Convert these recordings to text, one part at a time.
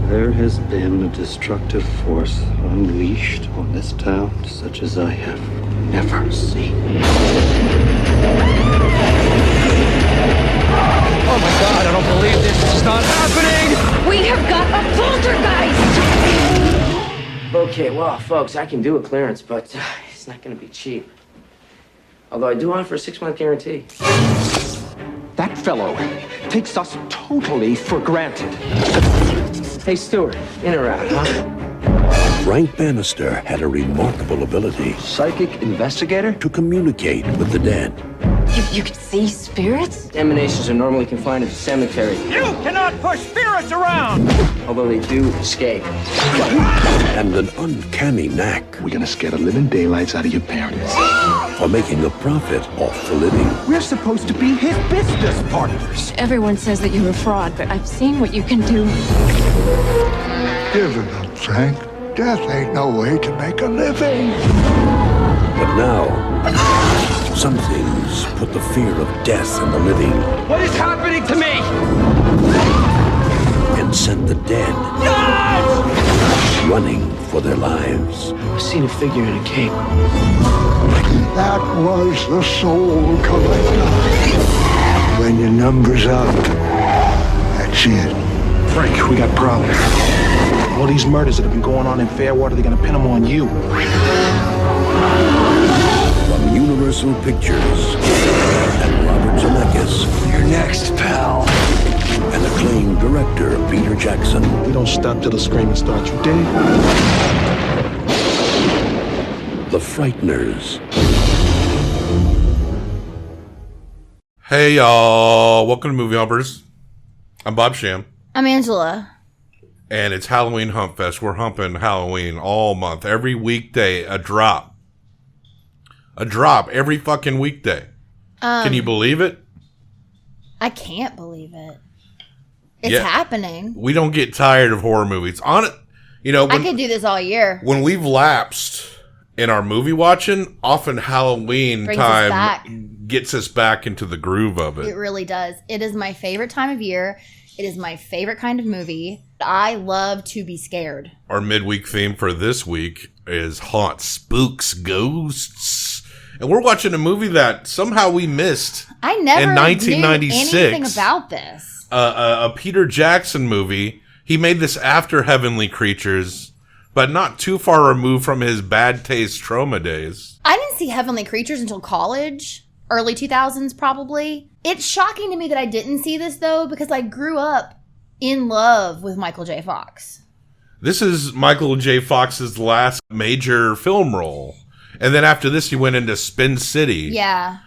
There has been a destructive force unleashed on this town such as I have never seen. Oh my God, I don't believe this. It's not happening! We have got a poltergeist! Okay, well, folks, I can do a clearance, but it's not going to be cheap. Although I do offer a 6-month guarantee. That fellow takes us totally for granted. Hey, Stuart, in or out, huh? Frank Bannister had a remarkable ability Psychic investigator? to communicate with the dead. You can see spirits? Emanations are normally confined to the cemetery, You cannot push spirits around! although they do escape. And an uncanny knack We're gonna scare the living daylights out of your parents. for making a profit off the living. We're supposed to be his business partners. Everyone says that you're a fraud, but I've seen what you can do. Give it up, Frank. Death ain't no way to make a living. But now, some things put the fear of death in the living What is happening to me? and sent the dead running for their lives. I've seen a figure in a cape. That was the soul collector. When your number's up, that's it. Frank, we got problems. All these murders that have been going on in Fairwater, they're gonna pin them on you. From Universal Pictures and Robert Zemeckis You're next, pal. and acclaimed director Peter Jackson. We don't stop till the screaming starts, you dig? The Frighteners. Hey y'all, welcome to Movie Humpers. I'm Bob Sham, I'm Angela. and it's Halloween Hump Fest. We're humping Halloween all month. Every weekday, a drop. A drop every fucking weekday. Can you believe it? I can't believe it. It's Yeah. happening. We don't get tired of horror movies. On it, you know, I when, could do this all year. when we've lapsed in our movie watching, often Halloween Brings us back. time gets us back into the groove of It it. really does. It is my favorite time of year. It is my favorite kind of movie. I love to be scared. Our midweek theme for this week is Haunt, Spooks, Ghosts. And we're watching a movie that somehow we missed. I never In knew 1996, anything about this. A Peter Jackson movie. He made this after Heavenly Creatures, but not too far removed from his bad taste trauma days. I didn't see Heavenly Creatures until college. Early 2000s, probably. It's shocking to me that I didn't see this, though, because I grew up in love with Michael J. Fox. This is Michael J. Fox's last major film role. And then after this, he went into Spin City. Yeah.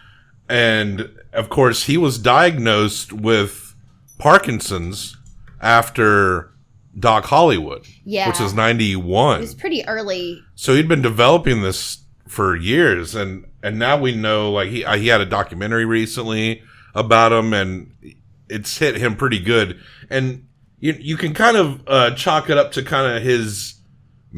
And, of course, he was diagnosed with Parkinson's after Doc Hollywood. Yeah. Which was 91. It was pretty early. So he'd been developing this for years. And now we know, like, he had a documentary recently about him, and it's hit him pretty good. And you can kind of chalk it up to kind of his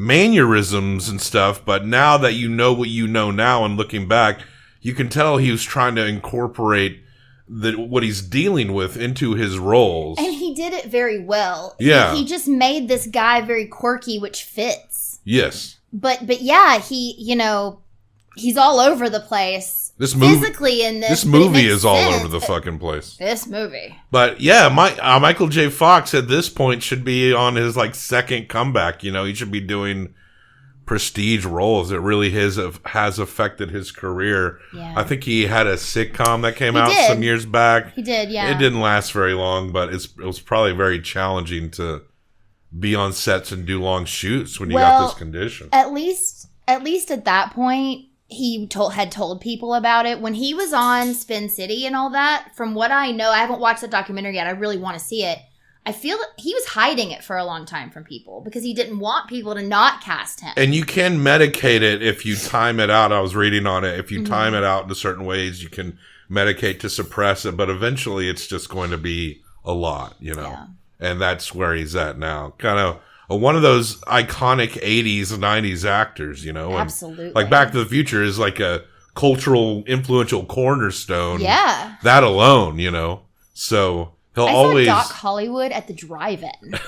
mannerisms and stuff, but now that you know what you know now and looking back, you can tell he was trying to incorporate what he's dealing with into his roles. And he did it very well. Yeah. He just made this guy very quirky, which fits. Yes. But yeah, he's all over the place. This movie, physically in this. This but it movie makes is all sense. over the fucking place. This movie. But yeah, Michael J. Fox at this point should be on his like second comeback. You know, he should be doing prestige roles. It really has affected his career. Yeah. I think he had a sitcom that came He out did. some years back. He did, yeah. It didn't last very long, but it was probably very challenging to be on sets and do long shoots when you got this condition. At least at that point, he had told people about it. When he was on Spin City and all that, from what I know, I haven't watched the documentary yet. I really want to see it. I feel that he was hiding it for a long time from people because he didn't want people to not cast him. And you can medicate it if you time it out. I was reading on it. If you time it out in certain ways, you can medicate to suppress it. But eventually, it's just going to be a lot, you know. Yeah. And that's where he's at now. Kind of one of those iconic 80s and 90s actors, you know. And Absolutely. like Back to the Future is like a cultural, influential cornerstone. Yeah. That alone, you know. So he'll I always. saw Doc Hollywood at the drive-in.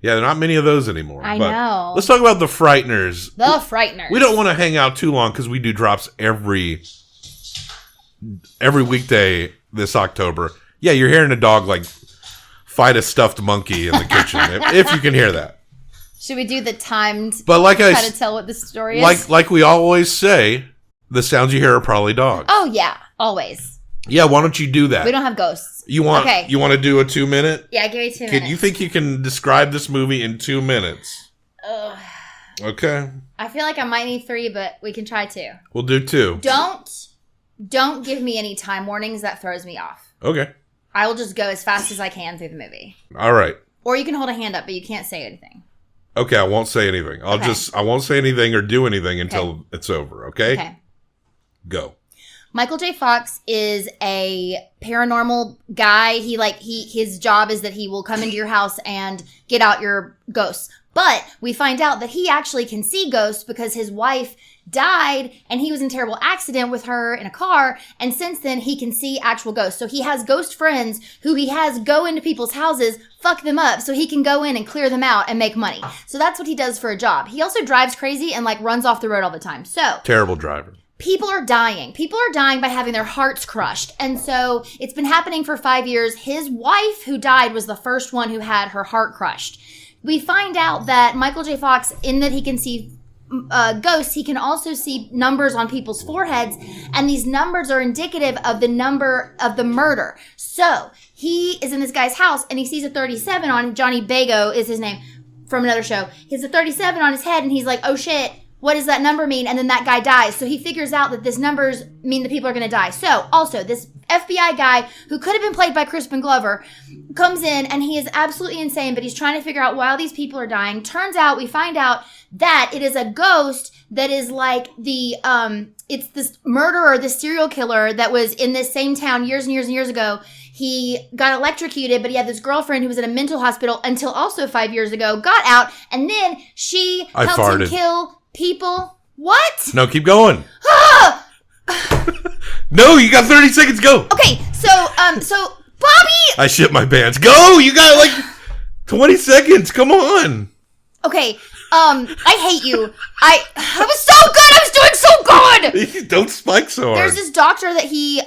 Yeah, there are not many of those anymore. I know. Let's talk about the Frighteners. The Frighteners. We don't want to hang out too long because we do drops every weekday this October. Yeah, you're hearing a dog like fight a stuffed monkey in the kitchen, if you can hear that. Should we do the timed? But like I try to tell what the story is. Like we always say, the sounds you hear are probably dogs. Oh yeah, always. Yeah, why don't you do that? We don't have ghosts. You want to do a 2 minute? Yeah, give me 2 minutes. You think you can describe this movie in 2 minutes? Ugh. Okay. I feel like I might need 3, but we can try 2. We'll do 2. Don't give me any time warnings. That throws me off. Okay. I will just go as fast as I can through the movie. All right. Or you can hold a hand up, but you can't say anything. Okay, I won't say anything. I won't say anything or do anything until it's over, okay? Okay. Go. Michael J. Fox is a paranormal guy. His job is that he will come into your house and get out your ghosts. But we find out that he actually can see ghosts because his wife died and he was in a terrible accident with her in a car. And since then, he can see actual ghosts. So he has ghost friends who he has go into people's houses, fuck them up so he can go in and clear them out and make money. So that's what he does for a job. He also drives crazy and runs off the road all the time. So terrible driver. People are dying. People are dying by having their hearts crushed. And so it's been happening for 5 years. His wife who died was the first one who had her heart crushed. We find out that Michael J. Fox, in that he can see ghosts, he can also see numbers on people's foreheads. And these numbers are indicative of the number of the murder. So he is in this guy's house and he sees a 37 on, Johnny Bago is his name from another show. He has a 37 on his head and he's like, oh shit. What does that number mean? And then that guy dies. So he figures out that this numbers mean that people are going to die. So also this FBI guy who could have been played by Crispin Glover comes in and he is absolutely insane, but he's trying to figure out why all these people are dying. Turns out we find out that it is a ghost that is like it's this murderer, this serial killer that was in this same town years and years and years ago. He got electrocuted, but he had this girlfriend who was in a mental hospital until also 5 years ago, got out, and then she helped him kill people. What? No, keep going. No, you got 30 seconds. Go. Okay, so Bobby. I shit my pants. Go. You got 20 seconds. Come on. Okay. I hate you. I was so good. I was doing so good. Don't spike so hard. There's this doctor that he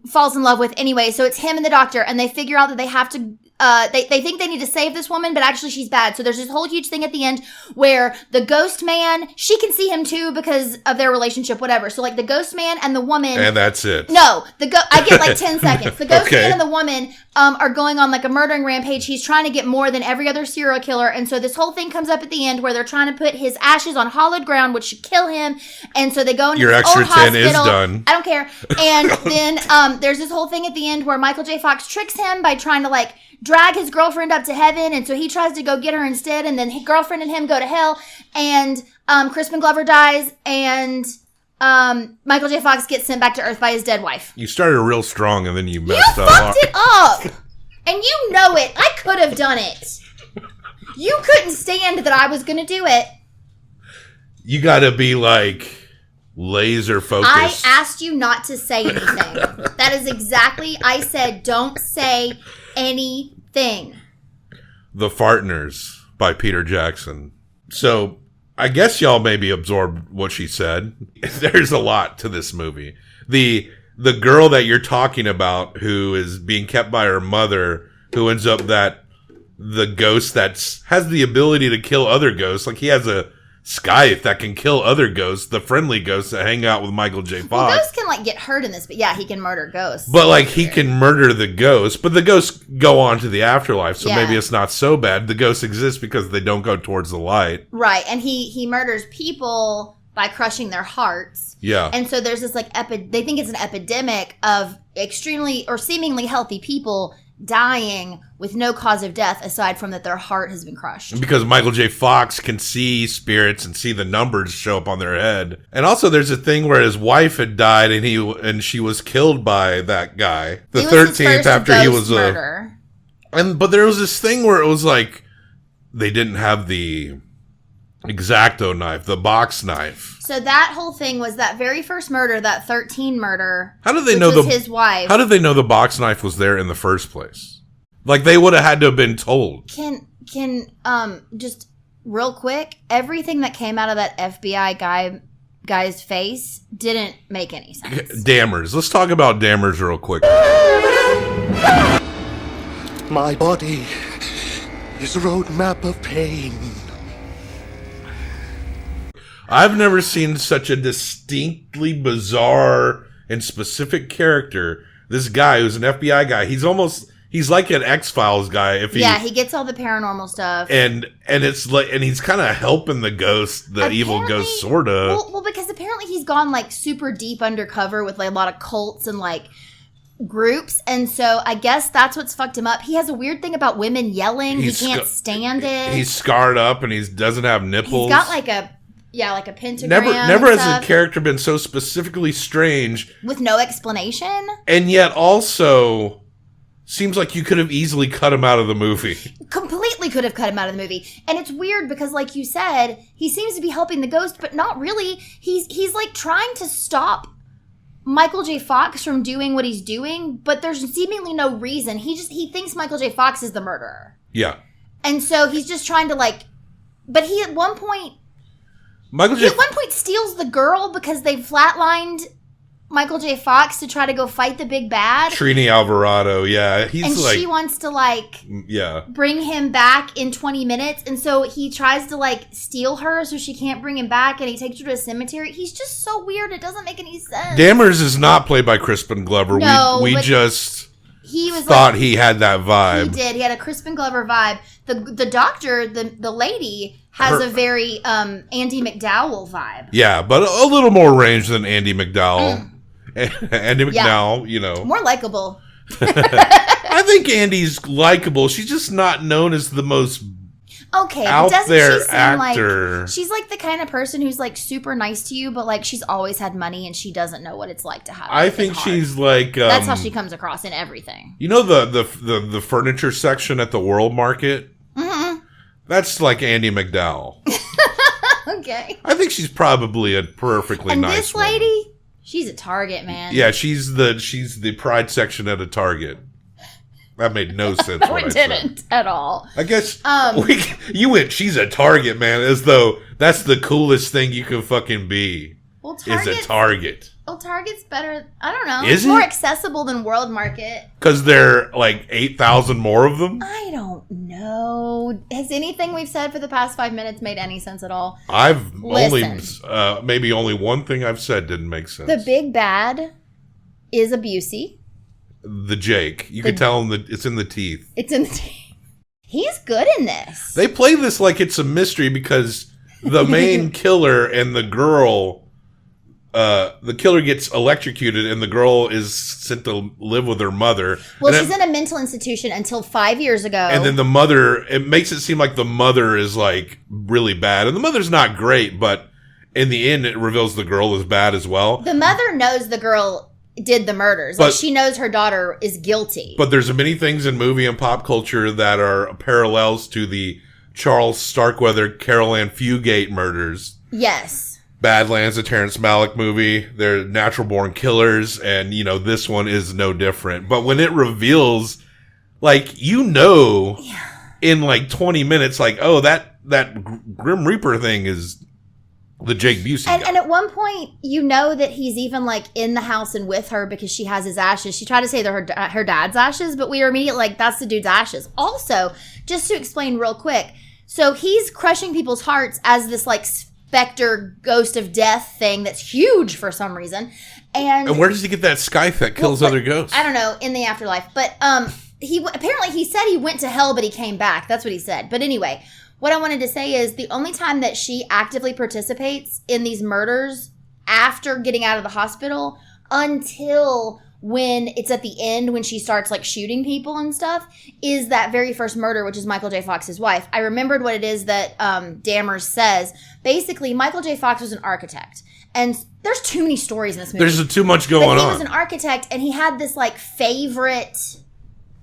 falls in love with anyway. So it's him and the doctor, and they figure out that they have to. They think they need to save this woman, but actually she's bad. So there's this whole huge thing at the end where the ghost man, she can see him too because of their relationship, whatever. So the ghost man and the woman. And that's it. No, I get 10 seconds. The ghost man and the woman are going on a murdering rampage. He's trying to get more than every other serial killer. And so this whole thing comes up at the end where they're trying to put his ashes on hollowed ground, which should kill him. And so they go into your this extra old 10 hospital. Is done. I don't care. And then there's this whole thing at the end where Michael J. Fox tricks him by trying to drag his girlfriend up to heaven, and so he tries to go get her instead, and then his girlfriend and him go to hell, and Crispin Glover dies, and Michael J. Fox gets sent back to Earth by his dead wife. You started real strong, and then you messed up. You fucked it up! And you know it. I could have done it. You couldn't stand that I was going to do it. You gotta be laser focused. I asked you not to say anything. That is exactly, I said don't say anything. The Frighteners by Peter Jackson. So I guess y'all maybe absorbed what she said. There's a lot to this movie. The girl that you're talking about who is being kept by her mother, who ends up the ghost that has the ability to kill other ghosts. He has a Scythe that can kill other ghosts, the friendly ghosts that hang out with Michael J. Fox. Well, ghosts can get hurt in this, but yeah, he can murder ghosts. But he can murder the ghosts, but the ghosts go on to the afterlife, so maybe it's not so bad. The ghosts exist because they don't go towards the light. Right, and he murders people by crushing their hearts. Yeah. And so there's this they think it's an epidemic of extremely or seemingly healthy people dying with no cause of death aside from that their heart has been crushed. Because Michael J. Fox can see spirits and see the numbers show up on their head. And also there's a thing where his wife had died and she was killed by that guy. The 13th after he was murder. But there was this thing where it was they didn't have the X-Acto knife, the box knife. So that whole thing was that very first murder, that 13 murder. How did they know his wife? How did they know the box knife was there in the first place? Like, they would have had to have been told. Can just real quick, everything that came out of that FBI guy's face didn't make any sense. Dammers. Let's talk about Dammers real quick. My body is a roadmap of pain. I've never seen such a distinctly bizarre and specific character. This guy who's an FBI guy, he's like an X-Files guy. He gets all the paranormal stuff. And it's like, and he's kind of helping the ghost, evil ghost, sort of. Well, because apparently he's gone like super deep undercover with like a lot of cults and like groups, and so I guess that's what's fucked him up. He has a weird thing about women yelling. He can't stand it. He's scarred up and he doesn't have nipples. He's got like a pentagram. Never has a character been so specifically strange with no explanation, and yet also seems like you could have easily cut him out of the movie. Completely could have cut him out of the movie. And it's weird because, like you said, he seems to be helping the ghost, but not really. He's like trying to stop Michael J. Fox from doing what he's doing, but there's seemingly no reason. He thinks Michael J. Fox is the murderer. Yeah. And so he's just trying to but he at one point steals the girl because they flatlined Michael J. Fox to try to go fight the big bad. Trini Alvarado, yeah. And she wants to bring him back in 20 minutes. And so he tries to steal her so she can't bring him back, and he takes her to a cemetery. He's just so weird. It doesn't make any sense. Dammers is not played by Crispin Glover. No, we just he was thought he had that vibe. He did. He had a Crispin Glover vibe. The doctor, the lady, has a very Andy McDowell vibe. Yeah, but a little more range than Andy McDowell. Andy McDowell, more likable. I think Andy's likable. She's just not known as the most out there actor. She's like the kind of person who's super nice to you, but she's always had money and she doesn't know what it's like to have. I think she's that's how she comes across in everything. You know the furniture section at the World Market. Mm-hmm. That's like Andy McDowell. Okay. I think she's probably a perfectly nice this lady. Woman. She's a Target, man. Yeah, she's the Pride section at a Target. That made no sense. No, it didn't at all. I guess you went. She's a Target, man, as though that's the coolest thing you can fucking be. Well, is a Target. Well, Target's better. I don't know. Is it's more accessible than World Market. Because there are 8,000 more of them? I don't know. Has anything we've said for the past 5 minutes made any sense at all? Maybe only one thing I've said didn't make sense. The big bad is Busey. The Jake. You can tell him that it's in the teeth. It's in the teeth. He's good in this. They play this like it's a mystery because the main killer and the girl... the killer gets electrocuted and the girl is sent to live with her mother. Well, she's in a mental institution until 5 years ago. And then the mother, it makes it seem like the mother is really bad. And the mother's not great, but in the end it reveals the girl is bad as well. The mother knows the girl did the murders. She knows her daughter is guilty. But there's many things in movie and pop culture that are parallels to the Charles Starkweather, Carol Ann Fugate murders. Yes. Badlands, a Terrence Malick movie. They're natural born killers, and this one is no different. But when it reveals, in 20 minutes, that Grim Reaper thing is the Jake Busey guy. And at one point, that he's even in the house and with her because she has his ashes. She tried to say they're her dad's ashes, but we were immediately that's the dude's ashes. Also, just to explain real quick, so he's crushing people's hearts as this specter ghost of death thing that's huge for some reason. And where does he get that scythe that kills other ghosts? I don't know, in the afterlife. But he said he went to hell, but he came back. That's what he said. But anyway, what I wanted to say is the only time that she actively participates in these murders after getting out of the hospital until when it's at the end when she starts shooting people and stuff is that very first murder, which is Michael J. Fox's wife. I remembered what it is that Dammers says. Basically, Michael J. Fox was an architect. And there's too many stories in this movie. There's too much going on. He was an architect and he had this favorite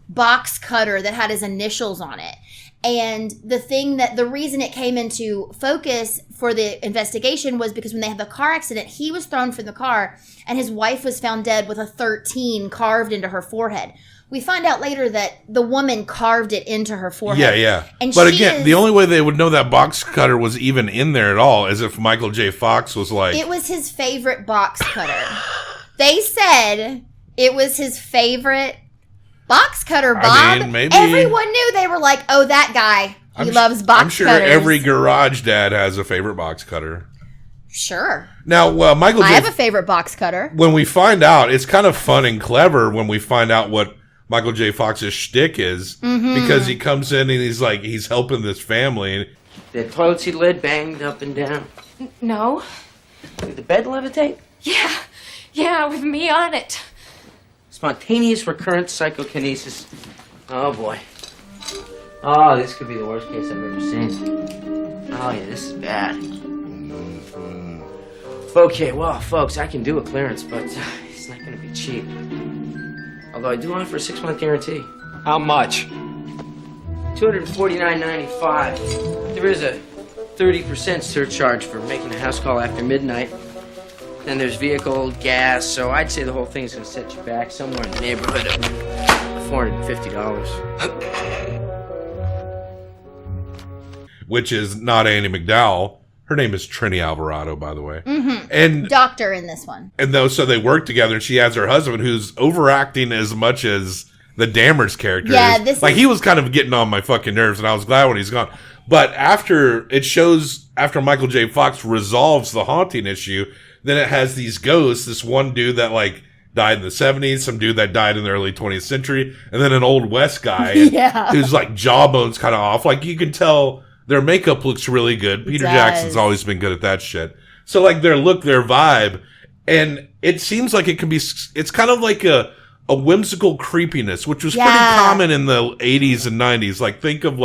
box cutter that had his initials on it. And the reason it came into focus for the investigation was because when they had the car accident, he was thrown from the car and his wife was found dead with a 13 carved into her forehead. we find out later that the woman carved it into her forehead. Yeah. And but again, the only way they would know that box cutter was even in there at all is if Michael J. Fox was like... It was his favorite box cutter. They said it was his favorite box cutter, Bob. I mean, maybe... Everyone knew. They were like, oh, that guy. He loves box cutters. I'm sure every garage dad has a favorite box cutter. Sure. Now, Michael J. I have a favorite box cutter. When we find out, it's kind of fun and clever when we find out what Michael J. Fox's shtick is, because he comes in and he's helping this family. The toilet seat lid banged up and down. No. Did the bed levitate? Yeah, with me on it. Spontaneous recurrent psychokinesis. Oh, boy. Oh, this could be the worst case I've ever seen. Oh, yeah, this is bad. Okay, well, folks, I can do a clearance, but it's not going to be cheap. Although I do offer a 6-month guarantee. How much? $249.95. There is a 30% surcharge for making a house call after midnight. Then there's vehicle, gas, so I'd say the whole thing's going to set you back somewhere in the neighborhood of $450. Which is not Annie McDowell. Her name is Trini Alvarado, by the way. And Doctor in this one. And so they work together, and she has her husband who's overacting as much as the Dammers character is. He was kind of getting on my fucking nerves, and I was glad when he's gone. But after Michael J. Fox resolves the haunting issue, then it has these ghosts, this one dude that died in the 70s, some dude that died in the early 20th century, and then an old West guy who's jawbones kind of off. You can tell their makeup looks really good. Peter Jackson's always been good at that shit. So their look, their vibe, and it seems like it's kind of like a whimsical creepiness, which was pretty common in the 80s and 90s. Think of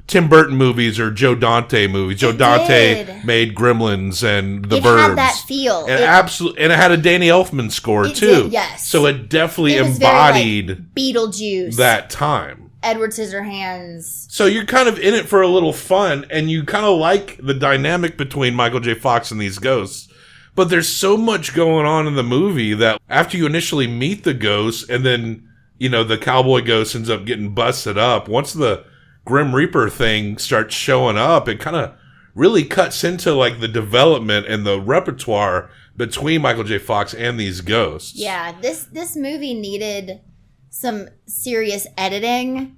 Tim Burton movies or Joe Dante movies. Joe Dante made Gremlins and The Burbs. It had that feel. And it had a Danny Elfman score too. Yes. So it definitely embodied very, Beetlejuice. That time. Edward Scissorhands. So you're kind of in it for a little fun, and you kind of like the dynamic between Michael J. Fox and these ghosts. But there's so much going on in the movie that after you initially meet the ghosts, and then, the cowboy ghost ends up getting busted up, once the Grim Reaper thing starts showing up, it kind of really cuts into the development and the repertoire between Michael J. Fox and these ghosts. Yeah, this movie needed some serious editing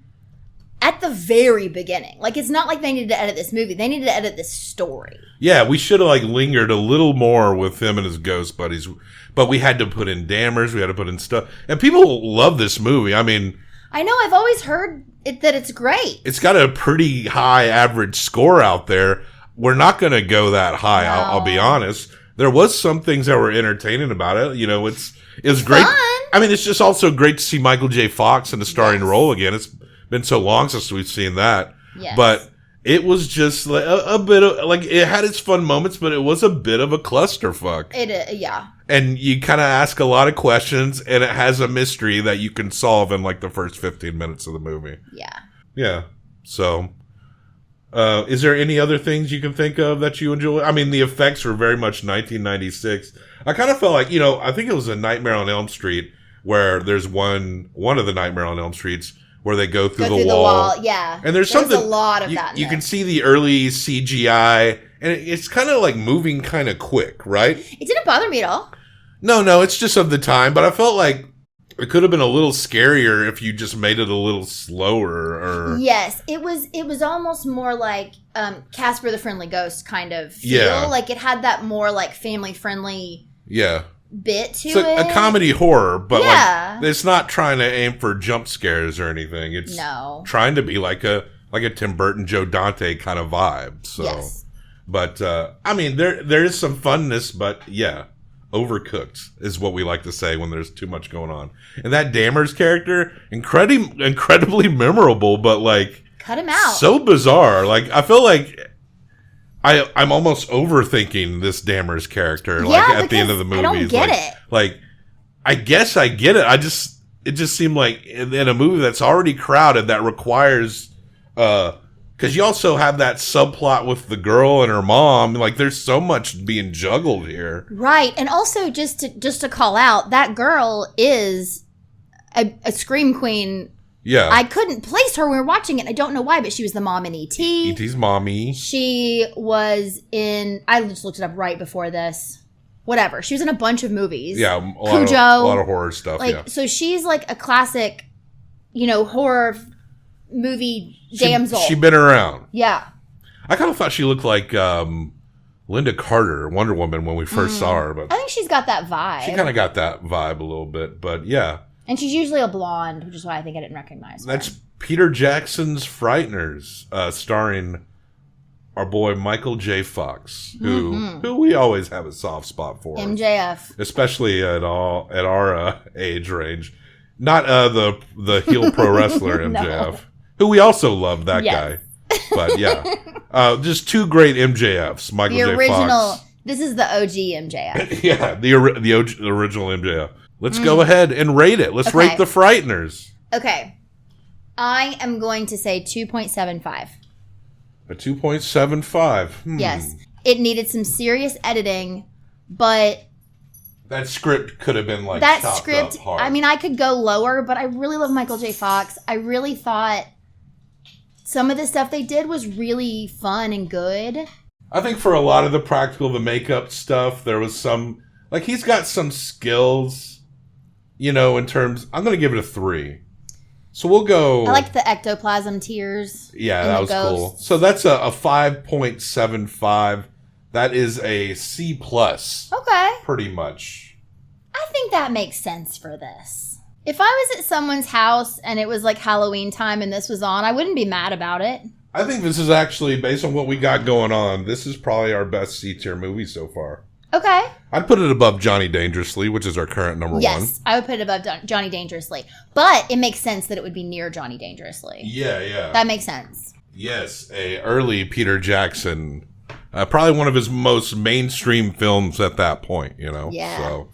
at the very beginning. It's not like they needed to edit this movie. They needed to edit this story. Yeah, we should have lingered a little more with him and his ghost buddies. But we had to put in dammers. We had to put in stuff. And people love this movie. I mean, I know. I've always heard that it's great. It's got a pretty high average score out there. We're not going to go that high. No. I'll be honest. There was some things that were entertaining about it. It was great. Fun. I mean, it's just also great to see Michael J. Fox in a starring role again. It's been so long since we've seen that. Yes. But it was just a bit of it had its fun moments, but it was a bit of a clusterfuck. Yeah. And you kind of ask a lot of questions, and it has a mystery that you can solve in the first 15 minutes of the movie. Yeah. Yeah. So, is there any other things you can think of that you enjoy? I mean, the effects were very much 1996. I kind of felt I think it was a Nightmare on Elm Street where there's one of the Nightmare on Elm Streets where they go through the wall. Yeah. And there's something, a lot of that. You can see the early CGI, and it's kind of moving kind of quick, right? It didn't bother me at all. No, it's just of the time, but I felt like it could have been a little scarier if you just made it a little slower. Or yes, it was almost more like Casper the Friendly Ghost kind of feel. Yeah. It had that more family friendly. Yeah. Bit to it's it. A comedy horror, but it's not trying to aim for jump scares or anything. It's trying to be like a Tim Burton, Joe Dante kind of vibe. So, yes. But I mean, there is some funness, but yeah, overcooked is what we like to say when there's too much going on. And that Dammers character, incredibly memorable, but cut him out. So bizarre. I feel like I'm almost overthinking this Dammers character. At the end of the movie, I don't get it. I guess I get it. It just seemed like in a movie that's already crowded that requires, because you also have that subplot with the girl and her mom. There's so much being juggled here. Right, and also just to call out, that girl is a scream queen. Yeah. I couldn't place her when we were watching it. I don't know why, but she was the mom in E.T. E.T.'s mommy. She was in, I just looked it up right before this. Whatever. She was in a bunch of movies. Yeah, Cujo. a lot of horror stuff, like, yeah. So she's like a classic, horror movie damsel. She'd been around. Yeah. I kind of thought she looked like Linda Carter, Wonder Woman, when we first saw her. But I think she's got that vibe. she kind of got that vibe a little bit, but yeah. And she's usually a blonde, which is why I think I didn't recognize her. That's Peter Jackson's Frighteners, starring our boy Michael J. Fox, who we always have a soft spot for. MJF. Especially at our age range. Not the heel pro wrestler MJF, who we also love, that guy. But yeah. Just two great MJFs, Michael J. Fox. This is the OG MJF. Yeah, the original MJF. Let's go ahead and rate it. Let's rate the Frighteners. Okay. I am going to say 2.75. A 2.75. Yes. It needed some serious editing, but that script could have been like that chopped script, up hard. I mean, I could go lower, but I really love Michael J. Fox. I really thought some of the stuff they did was really fun and good. I think for a lot of the practical, the makeup stuff, there was some, like, he's got some skills, in terms, I'm going to give it a 3. So we'll go. I like the ectoplasm tears. Yeah, that was cool. So that's a 5.75. That is a C+. Okay. Pretty much. I think that makes sense for this. If I was at someone's house and it was like Halloween time and this was on, I wouldn't be mad about it. I think this is actually, based on what we got going on, this is probably our best C-tier movie so far. Okay. I'd put it above Johnny Dangerously, which is our current number 1. Yes, I would put it above Johnny Dangerously. But it makes sense that it would be near Johnny Dangerously. Yeah. That makes sense. Yes, a early Peter Jackson, probably one of his most mainstream films at that point, Yeah. So,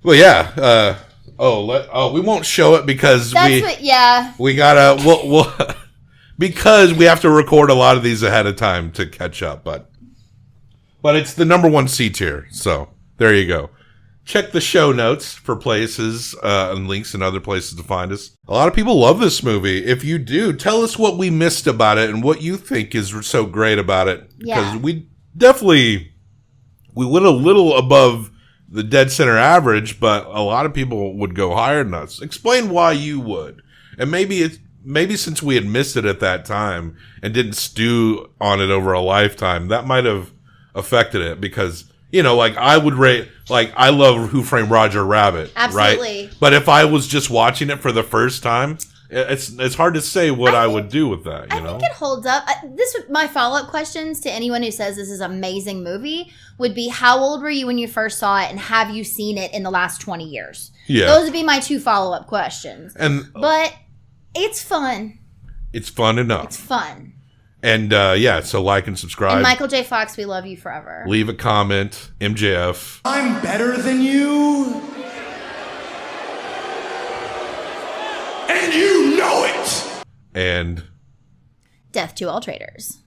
well, yeah. We won't show it because we gotta, we'll because we have to record a lot of these ahead of time to catch up, but it's the number 1 C tier. So there you go. Check the show notes for places and links and other places to find us. A lot of people love this movie. If you do, tell us what we missed about it and what you think is so great about it. Because we went a little above the dead center average, but a lot of people would go higher than us. Explain why you would. And maybe since we had missed it at that time and didn't stew on it over a lifetime, that might have affected it, because I would rate, I love Who Framed Roger Rabbit. Absolutely. Right? But if I was just watching it for the first time, it's hard to say what I would do with that. I think it holds up. My follow-up questions to anyone who says this is an amazing movie would be: how old were you when you first saw it, and have you seen it in the last 20 years? Yeah, those would be my 2 follow-up questions. But it's fun. It's fun enough. It's fun. And so like and subscribe. And Michael J. Fox, we love you forever. Leave a comment. MJF. I'm better than you. And you know it. And death to all traitors.